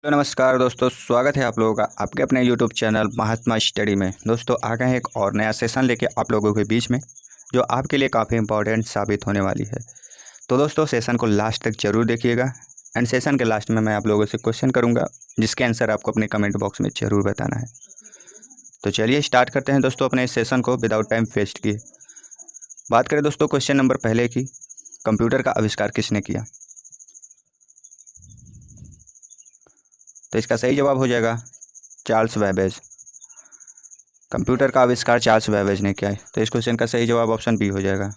तो नमस्कार दोस्तों, स्वागत है आप लोगों का आपके अपने YouTube चैनल महात्मा स्टडी में। दोस्तों आ गए हैं एक और नया सेशन लेके आप लोगों के बीच में, जो आपके लिए काफ़ी इंपॉर्टेंट साबित होने वाली है। तो दोस्तों सेशन को लास्ट तक जरूर देखिएगा एंड सेशन के लास्ट में मैं आप लोगों से क्वेश्चन करूंगा, जिसके आंसर आपको अपने कमेंट बॉक्स में जरूर बताना है। तो चलिए स्टार्ट करते हैं दोस्तों अपने इस सेशन को विदाउट टाइम वेस्ट किए। बात करें दोस्तों क्वेश्चन नंबर पहले की, कंप्यूटर का आविष्कार किसने किया? तो इसका सही जवाब हो जाएगा चार्ल्स बैबेज। कंप्यूटर का आविष्कार चार्ल्स बैबेज ने किया है। तो इस क्वेश्चन का सही जवाब ऑप्शन बी हो जाएगा।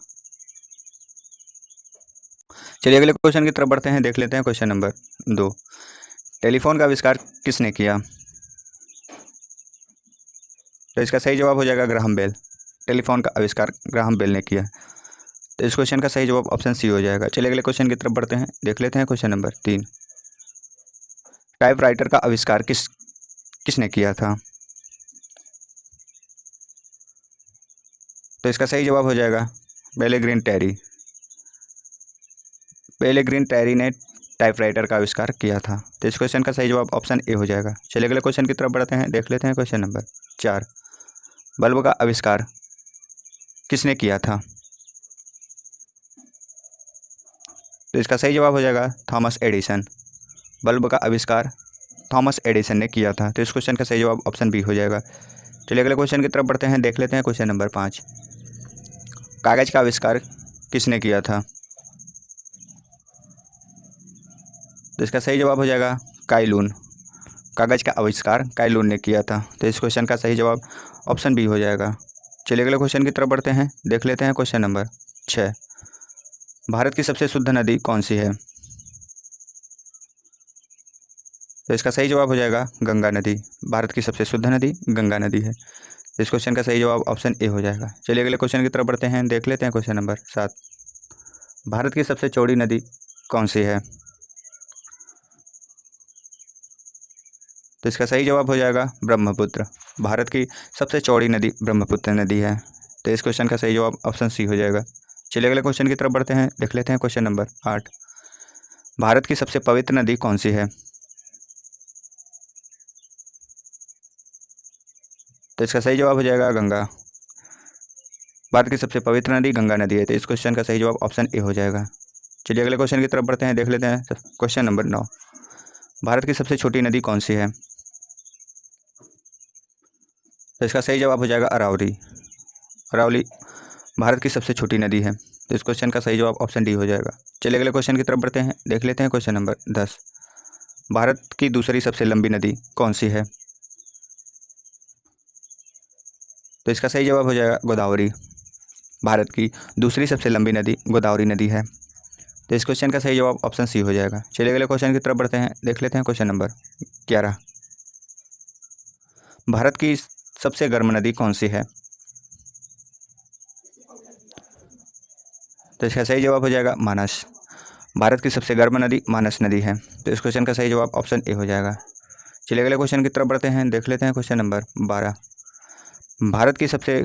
चलिए अगले क्वेश्चन की तरफ बढ़ते हैं, देख लेते हैं क्वेश्चन नंबर 2। टेलीफोन का आविष्कार किसने किया? तो इसका सही जवाब हो जाएगा ग्राहम बेल। टेलीफोन का आविष्कार ग्राहम बेल ने किया। तो इस क्वेश्चन का सही जवाब ऑप्शन सी हो जाएगा। चलिए अगले क्वेश्चन की तरफ बढ़ते हैं, देख लेते हैं क्वेश्चन नंबर 3। टाइपराइटर का आविष्कार किसने किया था? तो इसका सही जवाब हो जाएगा पेलेग्रिन टेरी। पेलेग्रिन टेरी ने टाइपराइटर का आविष्कार किया था। तो इस क्वेश्चन का सही जवाब ऑप्शन ए हो जाएगा। चलिए अगले क्वेश्चन की तरफ बढ़ते हैं, देख लेते हैं क्वेश्चन नंबर 4। बल्ब का आविष्कार किसने किया था? तो इसका सही जवाब हो जाएगा थॉमस एडिसन। बल्ब का आविष्कार थॉमस एडिसन ने किया था। तो इस क्वेश्चन का सही जवाब ऑप्शन बी हो जाएगा। चलिए अगले क्वेश्चन की तरफ बढ़ते हैं, देख लेते हैं क्वेश्चन नंबर 5। कागज़ का आविष्कार किसने किया था? तो इसका सही जवाब हो जाएगा काइलून। कागज़ का आविष्कार काइलून ने किया था। तो इस क्वेश्चन का सही जवाब ऑप्शन बी हो जाएगा। चलिए अगले क्वेश्चन की तरफ बढ़ते हैं, देख लेते हैं क्वेश्चन नंबर 6। भारत की सबसे शुद्ध नदी कौन सी है? तो इसका सही जवाब हो जाएगा गंगा नदी। भारत की सबसे शुद्ध नदी गंगा नदी है। इस क्वेश्चन का सही जवाब ऑप्शन ए हो जाएगा। चलिए अगले क्वेश्चन की तरफ बढ़ते हैं, देख लेते हैं क्वेश्चन नंबर 7। भारत की सबसे चौड़ी नदी कौन सी है? तो इसका सही जवाब हो जाएगा ब्रह्मपुत्र। भारत की सबसे चौड़ी नदी ब्रह्मपुत्र नदी है। तो इस क्वेश्चन का सही जवाब ऑप्शन सी हो जाएगा। चलिए अगले क्वेश्चन की तरफ बढ़ते हैं, देख लेते हैं क्वेश्चन नंबर 8। भारत की सबसे पवित्र नदी कौन सी है? तो इसका सही जवाब हो जाएगा गंगा। भारत की सबसे पवित्र नदी गंगा नदी है। तो इस क्वेश्चन का सही जवाब ऑप्शन ए हो जाएगा। चलिए अगले क्वेश्चन की तरफ बढ़ते हैं, देख लेते हैं क्वेश्चन नंबर 9। भारत की सबसे छोटी नदी कौन सी है? तो इसका सही जवाब हो जाएगा अरावली। अरावली भारत की सबसे छोटी नदी है। तो इस क्वेश्चन का सही जवाब ऑप्शन डी हो जाएगा। चलिए अगले क्वेश्चन की तरफ बढ़ते हैं, देख लेते हैं क्वेश्चन नंबर 10। भारत की दूसरी सबसे लंबी नदी कौन सी है? तो इसका सही जवाब हो जाएगा गोदावरी। भारत की दूसरी सबसे लंबी नदी गोदावरी नदी है। तो इस क्वेश्चन का सही जवाब ऑप्शन सी हो जाएगा। चलिए अगले क्वेश्चन की तरफ बढ़ते हैं, देख लेते हैं क्वेश्चन नंबर 11। भारत की सबसे गर्म नदी कौन सी है? तो इसका सही जवाब हो जाएगा मानस। भारत की सबसे गर्म नदी मानस नदी है। तो इस क्वेश्चन का सही जवाब ऑप्शन ए हो जाएगा। चलिए अगले क्वेश्चन की तरफ बढ़ते हैं, देख लेते हैं क्वेश्चन नंबर 12। भारत की सबसे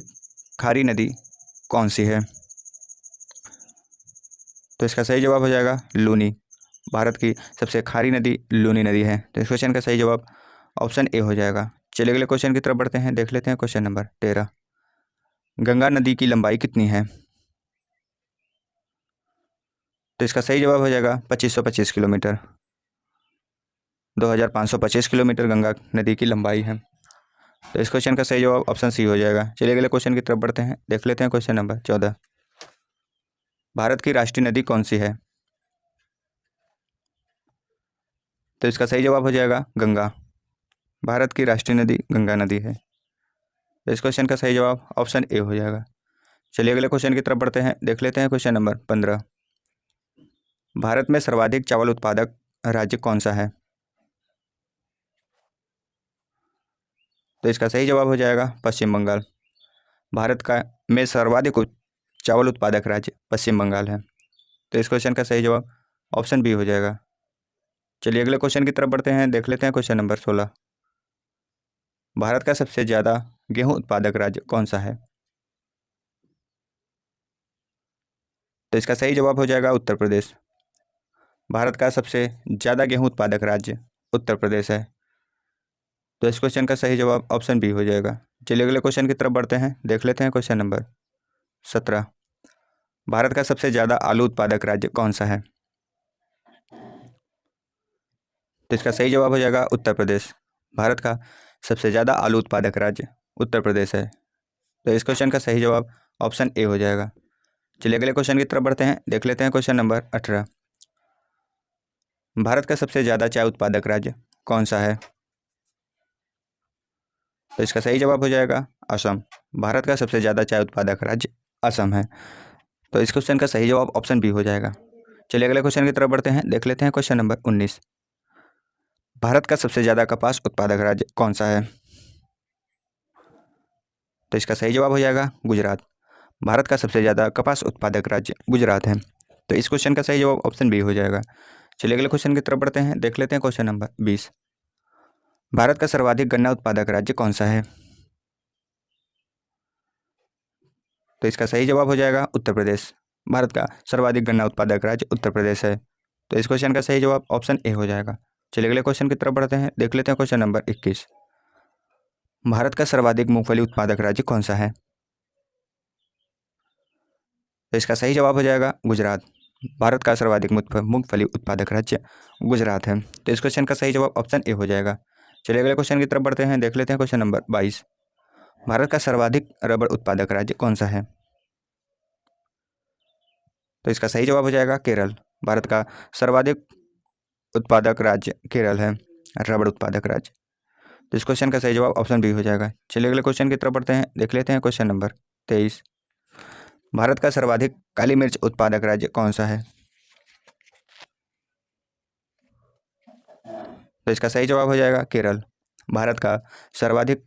खारी नदी कौन सी है? तो इसका सही जवाब हो जाएगा लूनी। भारत की सबसे खारी नदी लूनी नदी है। तो इस क्वेश्चन का सही जवाब ऑप्शन ए हो जाएगा। चलिए अगले क्वेश्चन की तरफ बढ़ते हैं, देख लेते हैं क्वेश्चन नंबर 13। गंगा नदी की लंबाई कितनी है? तो इसका सही जवाब हो जाएगा 2525 किलोमीटर। 2525 किलोमीटर गंगा नदी की लंबाई है। तो इस क्वेश्चन का सही जवाब ऑप्शन सी हो जाएगा। चलिए अगले क्वेश्चन की तरफ बढ़ते हैं, देख लेते हैं क्वेश्चन नंबर 14। भारत की राष्ट्रीय नदी कौन सी है? तो इसका सही जवाब हो जाएगा गंगा। भारत की राष्ट्रीय नदी गंगा नदी है। तो इस क्वेश्चन का सही जवाब ऑप्शन ए हो जाएगा। चलिए अगले क्वेश्चन की तरफ बढ़ते हैं, देख लेते हैं क्वेश्चन नंबर 15। भारत में सर्वाधिक चावल उत्पादक राज्य कौन सा है? तो इसका सही जवाब हो जाएगा पश्चिम बंगाल। भारत का में सर्वाधिक चावल उत्पादक राज्य पश्चिम बंगाल है। तो इस क्वेश्चन का सही जवाब ऑप्शन बी हो जाएगा। चलिए अगले क्वेश्चन की तरफ बढ़ते हैं, देख लेते हैं क्वेश्चन नंबर 16। भारत का सबसे ज़्यादा गेहूं उत्पादक राज्य कौन सा है? तो इसका सही जवाब हो जाएगा उत्तर प्रदेश। भारत का सबसे ज़्यादा गेहूं उत्पादक राज्य उत्तर प्रदेश है। तो इस क्वेश्चन का सही जवाब ऑप्शन बी हो जाएगा। चलिए अगले क्वेश्चन की तरफ बढ़ते हैं, देख लेते हैं क्वेश्चन नंबर 17। भारत का सबसे ज़्यादा आलू उत्पादक राज्य कौन सा है? तो इसका सही जवाब हो जाएगा उत्तर प्रदेश। भारत का सबसे ज़्यादा आलू उत्पादक राज्य उत्तर प्रदेश है। तो इस क्वेश्चन का सही जवाब ऑप्शन ए हो जाएगा। चलिए अगले क्वेश्चन की तरफ बढ़ते हैं, देख लेते हैं क्वेश्चन नंबर 18। भारत का सबसे ज़्यादा चाय उत्पादक राज्य कौन सा है? तो इसका सही जवाब हो जाएगा असम। भारत का सबसे ज़्यादा चाय उत्पादक राज्य असम है। तो इस क्वेश्चन का सही जवाब ऑप्शन बी हो जाएगा। चलिए अगले क्वेश्चन की तरफ बढ़ते हैं, देख लेते हैं क्वेश्चन नंबर 19। भारत का सबसे ज़्यादा कपास उत्पादक राज्य कौन सा है? तो इसका सही जवाब हो जाएगा गुजरात। भारत का सबसे ज़्यादा कपास उत्पादक राज्य गुजरात है। तो इस क्वेश्चन का सही जवाब ऑप्शन बी हो जाएगा। चलिए अगले क्वेश्चन की तरफ बढ़ते हैं, देख लेते हैं क्वेश्चन नंबर 20। भारत का सर्वाधिक गन्ना उत्पादक राज्य कौन सा है? तो इसका सही जवाब हो जाएगा उत्तर प्रदेश। भारत का सर्वाधिक गन्ना उत्पादक राज्य उत्तर प्रदेश है। तो इस क्वेश्चन का सही जवाब ऑप्शन ए हो जाएगा। चलिए अगले क्वेश्चन की तरफ बढ़ते हैं, देख लेते हैं क्वेश्चन नंबर 21। भारत का सर्वाधिक मूंगफली उत्पादक राज्य कौन सा है? तो इसका सही जवाब हो जाएगा गुजरात। भारत का सर्वाधिक मूंगफली उत्पादक राज्य गुजरात है। तो इस क्वेश्चन का सही जवाब ऑप्शन ए हो जाएगा। चलिए अगले क्वेश्चन की तरफ बढ़ते हैं, देख लेते हैं क्वेश्चन नंबर 22। भारत का सर्वाधिक रबड़ उत्पादक राज्य कौन सा है? तो इसका सही जवाब हो जाएगा केरल। भारत का सर्वाधिक उत्पादक राज्य केरल है, रबड़ उत्पादक राज्य। तो इस क्वेश्चन का सही जवाब ऑप्शन बी हो जाएगा। चलिए अगले क्वेश्चन की तरफ बढ़ते हैं, देख लेते हैं क्वेश्चन नंबर 23। भारत का सर्वाधिक काली मिर्च उत्पादक राज्य कौन सा है? तो इसका सही जवाब हो जाएगा केरल। भारत का सर्वाधिक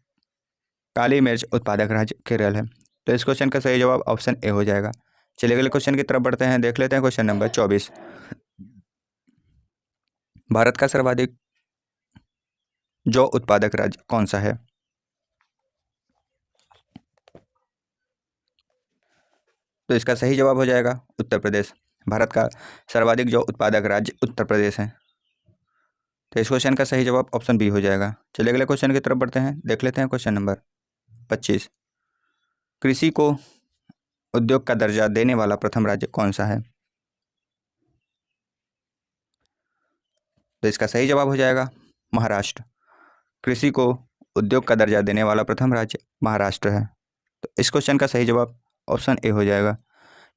काली मिर्च उत्पादक राज्य केरल है। तो इस क्वेश्चन का सही जवाब ऑप्शन ए हो जाएगा। चलिए अगले क्वेश्चन की तरफ बढ़ते हैं, देख लेते हैं क्वेश्चन नंबर 24। भारत का सर्वाधिक जौ उत्पादक राज्य कौन सा है? तो इसका सही जवाब हो जाएगा उत्तर प्रदेश। भारत का सर्वाधिक जौ उत्पादक राज्य उत्तर प्रदेश है। तो इस क्वेश्चन का सही जवाब ऑप्शन बी हो जाएगा। चलिए अगले क्वेश्चन की तरफ बढ़ते हैं, देख लेते हैं क्वेश्चन नंबर 25। कृषि को उद्योग का दर्जा देने वाला प्रथम राज्य कौन सा है? तो इसका सही जवाब हो जाएगा महाराष्ट्र। कृषि को उद्योग का दर्जा देने वाला प्रथम राज्य महाराष्ट्र है। तो इस क्वेश्चन का सही जवाब ऑप्शन ए हो जाएगा।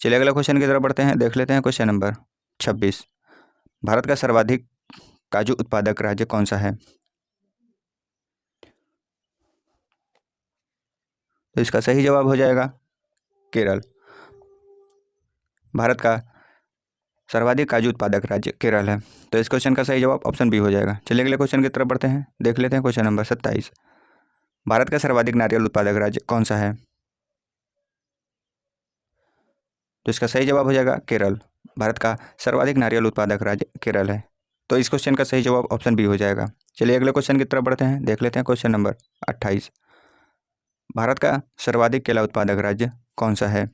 चलिए अगले क्वेश्चन की तरफ बढ़ते हैं, देख लेते हैं क्वेश्चन नंबर 26। भारत का सर्वाधिक काजू उत्पादक राज्य कौन सा है? तो इसका सही जवाब हो जाएगा केरल। भारत का सर्वाधिक काजू उत्पादक राज्य केरल है। तो इस क्वेश्चन का सही जवाब ऑप्शन बी हो जाएगा। चलिए अगले क्वेश्चन की तरफ बढ़ते हैं, देख लेते हैं क्वेश्चन नंबर 27। भारत का सर्वाधिक नारियल उत्पादक राज्य कौन सा है? तो इसका सही जवाब हो जाएगा केरल। भारत का सर्वाधिक नारियल उत्पादक राज्य केरल है। तो इस क्वेश्चन का सही जवाब ऑप्शन बी हो जाएगा। चलिए अगले क्वेश्चन की तरफ बढ़ते हैं, देख लेते हैं क्वेश्चन नंबर 28। भारत का सर्वाधिक केला उत्पादक राज्य कौन सा है?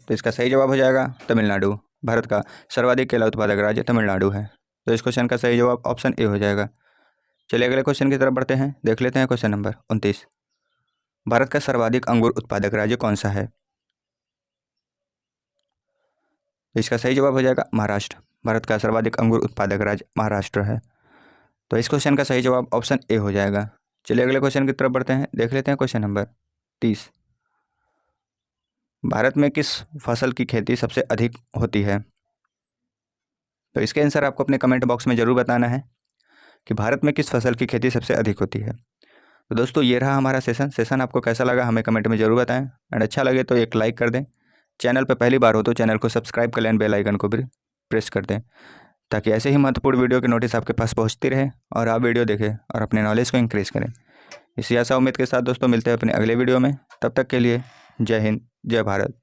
तो इसका सही जवाब हो जाएगा तमिलनाडु। भारत का सर्वाधिक केला उत्पादक राज्य तमिलनाडु है। तो इस क्वेश्चन का सही जवाब ऑप्शन ए हो जाएगा। चलिए अगले क्वेश्चन की तरफ बढ़ते हैं, देख लेते हैं क्वेश्चन नंबर 29। भारत का सर्वाधिक अंगूर उत्पादक राज्य कौन सा है? तो इसका सही जवाब हो जाएगा महाराष्ट्र। भारत का सर्वाधिक अंगूर उत्पादक राज्य महाराष्ट्र है। तो इस क्वेश्चन का सही जवाब ऑप्शन ए हो जाएगा। चलिए अगले क्वेश्चन की तरफ बढ़ते हैं, देख लेते हैं क्वेश्चन नंबर 30। भारत में किस फसल की खेती सबसे अधिक होती है? तो इसके आंसर आपको अपने कमेंट बॉक्स में ज़रूर बताना है कि भारत में किस फसल की खेती सबसे अधिक होती है। तो दोस्तों ये रहा हमारा सेशन आपको कैसा लगा हमें कमेंट में ज़रूर बताएं। एंड अच्छा लगे तो एक लाइक कर दें। चैनल पर पहली बार हो तो चैनल को सब्सक्राइब कर लें, बेल आइकन को भी प्रेस कर दें, ताकि ऐसे ही महत्वपूर्ण वीडियो की नोटिस आपके पास पहुंचती रहे और आप वीडियो देखें और अपने नॉलेज को इंक्रीज़ करें। इसी आशा उम्मीद के साथ दोस्तों मिलते हैं अपने अगले वीडियो में। तब तक के लिए जय हिंद, जय भारत।